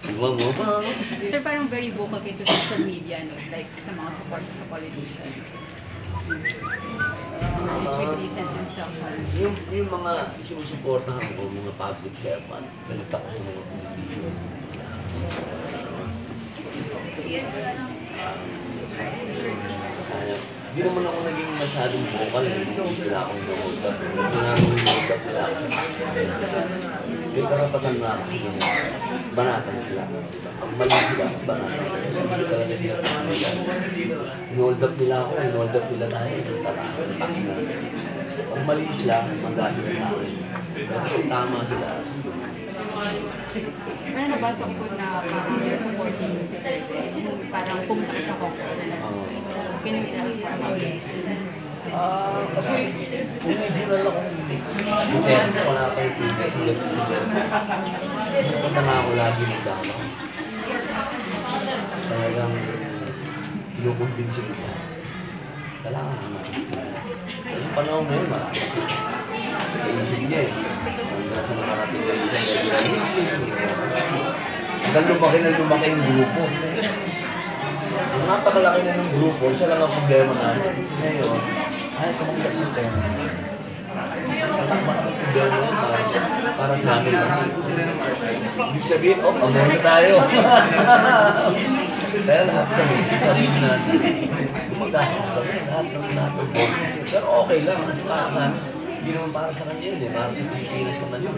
Iwan mo ba? Sir, parang very vocal kayo sa social media, no? Like sa mga support sa politicians. With recent instructions. Yung mga sinusuportahan ko, mga public servant, galit ako sa mga politicians. Hindi naman ako naging masyadong vocal, hindi sila akong hold up. Hindi namin hold up sila. May karapatan na ako yung banatan sila. Ang mali sila, banatan. Hindi talaga sila. In-hold up nila ako, in-hold up nila tayo. Ang mali sila, manda sila sa akin. Kung tama sila. Pero nabasa ko po na parang you're supporting parang pumunta sa Hong Pinipilas para Kasi original ako. Hindi, wala pa yung sigat. Kasama ako lagi ng dama. Talagang kinukumpinsin ko. Kailangan naman. Yung panahon na yun, marami siya. Naisip niya eh. Hanggang sa nakarating na isang regulation. Hanggang lumaki yung grupo. Ang napakalaki na ng grupo, isa lang ang problema namin. Ngayon, ay, tumanggap ng tema. Ang problema naman para sa amin lang. Ibig sabihin, amor na tayo. Kaya lahat kami, sarili natin. Gumagastos kami, lahat ng pero okay lang, kasi para sa amin, hindi naman para sa kanya yun eh, para sa Pilipinas naman yun.